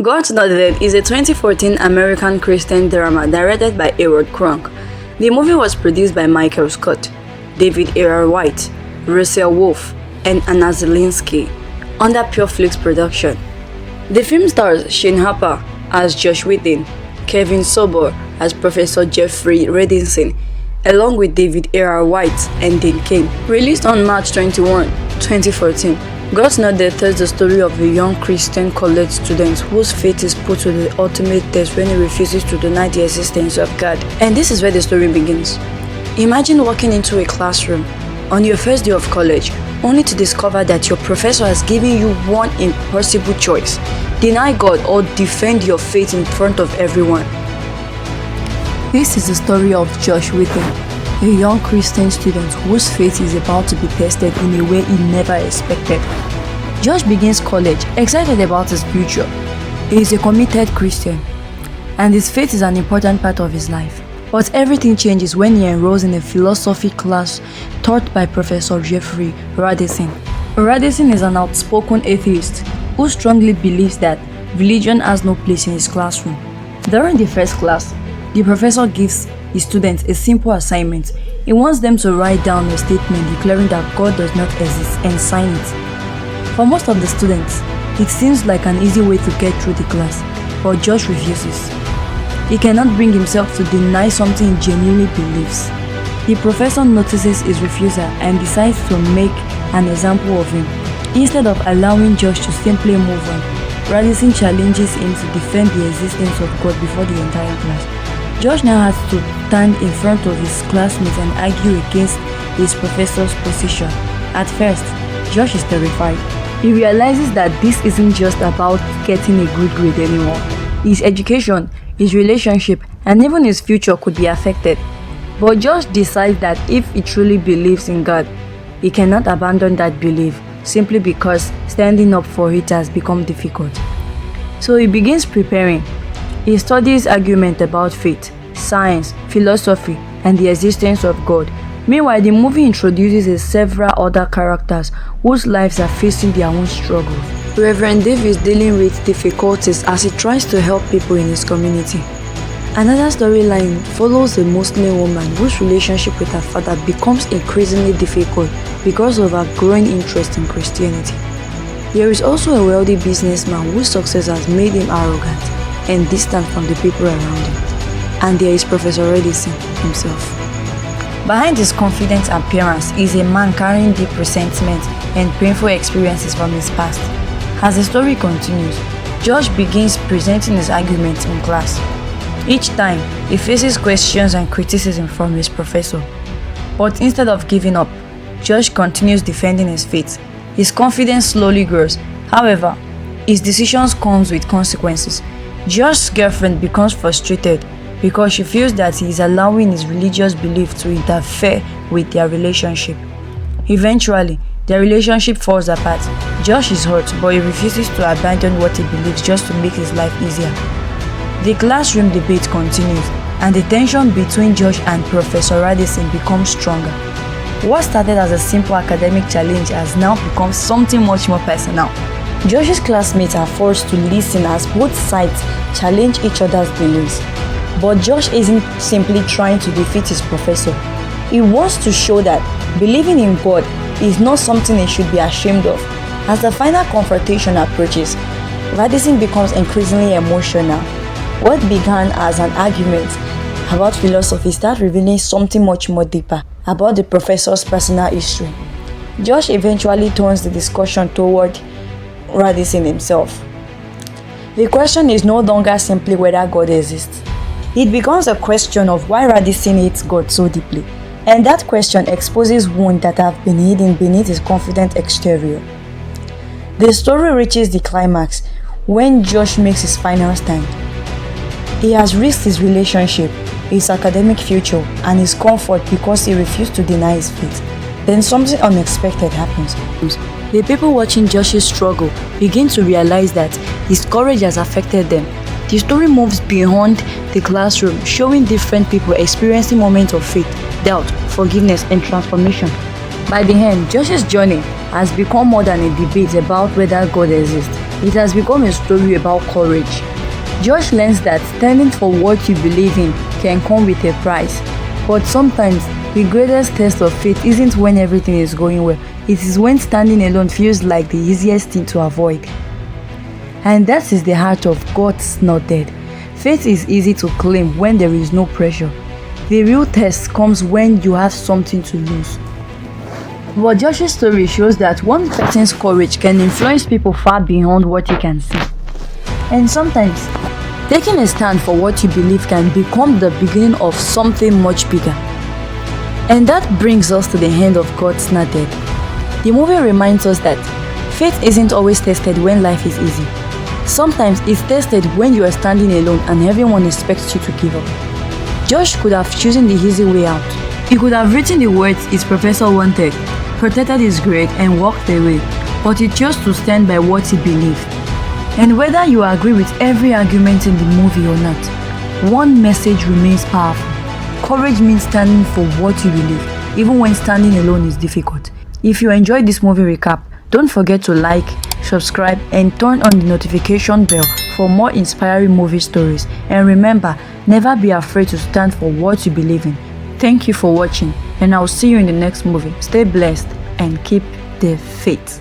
God's Not Dead is a 2014 American Christian drama directed by Harold Cronk. The movie was produced by Michael Scott, David A.R. White, Russell Wolfe, and Anna Zielinski under PureFlix production. The film stars Shane Harper as Josh Whedon, Kevin Sorbo as Professor Jeffrey Redinson, along with David A.R. White and Dean Cain. Released on March 21, 2014, God's Not Dead tells the story of a young Christian college student whose fate is put to the ultimate test when he refuses to deny the existence of God. And this is where the story begins. Imagine walking into a classroom on your first day of college, only to discover that your professor has given you one impossible choice: deny God or defend your faith in front of everyone. This is the story of Josh Whedon, a young Christian student whose faith is about to be tested in a way he never expected. Josh begins college excited about his future. He is a committed Christian, and his faith is an important part of his life. But everything changes when he enrolls in a philosophy class taught by Professor Jeffrey Redinson. Redinson is an outspoken atheist who strongly believes that religion has no place in his classroom. During the first class, the professor gives his students a simple assignment. He wants them to write down a statement declaring that God does not exist and sign it. For most of the students, it seems like an easy way to get through the class, but Josh refuses. He cannot bring himself to deny something he genuinely believes. The professor notices his refusal and decides to make an example of him. Instead of allowing Josh to simply move on, Redinson challenges him to defend the existence of God before the entire class. Josh now has to stand in front of his classmates and argue against his professor's position. At first, Josh is terrified. He realizes that this isn't just about getting a good grade anymore. His education, his relationship, and even his future could be affected. But Josh decides that if he truly believes in God, he cannot abandon that belief simply because standing up for it has become difficult. So he begins preparing. He studies argument about faith, science, philosophy, and the existence of God. Meanwhile, the movie introduces several other characters whose lives are facing their own struggles. Reverend Dave is dealing with difficulties as he tries to help people in his community. Another storyline follows a Muslim woman whose relationship with her father becomes increasingly difficult because of her growing interest in Christianity. There is also a wealthy businessman whose success has made him arrogant and distant from the people around him. And there is Professor Redinson himself. Behind his confident appearance is a man carrying deep resentment and painful experiences from his past. As the story continues, Josh begins presenting his arguments in class. Each time, he faces questions and criticism from his professor. But instead of giving up, Josh continues defending his faith. His confidence slowly grows. However, his decisions come with consequences. Josh's girlfriend becomes frustrated because she feels that he is allowing his religious belief to interfere with their relationship. Eventually, their relationship falls apart. Josh is hurt, but he refuses to abandon what he believes just to make his life easier. The classroom debate continues, and the tension between Josh and Professor Redinson becomes stronger. What started as a simple academic challenge has now become something much more personal. Josh's classmates are forced to listen as both sides challenge each other's beliefs. But Josh isn't simply trying to defeat his professor. He wants to show that believing in God is not something he should be ashamed of. As the final confrontation approaches, Redinson becomes increasingly emotional. What began as an argument about philosophy starts revealing something much more deeper about the professor's personal history. Josh eventually turns the discussion toward Redinson himself. The question is no longer simply whether God exists. It becomes a question of why Redinson hates God so deeply, and that question exposes wounds that have been hidden beneath his confident exterior. The story reaches the climax when Josh makes his final stand. He has risked his relationship, his academic future, and his comfort because he refused to deny his faith. Then something unexpected happens. The people watching Josh's struggle begin to realize that his courage has affected them. The story moves beyond the classroom, showing different people experiencing moments of faith, doubt, forgiveness, and transformation. By the end, Josh's journey has become more than a debate about whether God exists. it has become a story about courage. Josh learns that standing for what you believe in can come with a price, but sometimes the greatest test of faith isn't when everything is going well, it is when standing alone feels like the easiest thing to avoid. And that is the heart of God's not dead. Faith is easy to claim when there is no pressure. The real test comes when you have something to lose. But Josh's story shows that one person's courage can influence people far beyond what you can see. And sometimes, taking a stand for what you believe can become the beginning of something much bigger. And that brings us to the end of God's Not Dead. The movie reminds us that faith isn't always tested when life is easy. Sometimes it's tested when you are standing alone and everyone expects you to give up. Josh could have chosen the easy way out. He could have written the words his professor wanted, protected his grade, and walked away, but he chose to stand by what he believed. And whether you agree with every argument in the movie or not, one message remains powerful. Courage means standing for what you believe, even when standing alone is difficult. If you enjoyed this movie recap, don't forget to like, subscribe, and turn on the notification bell for more inspiring movie stories. And remember, never be afraid to stand for what you believe in. Thank you for watching, and I'll see you in the next movie. Stay blessed and keep the faith.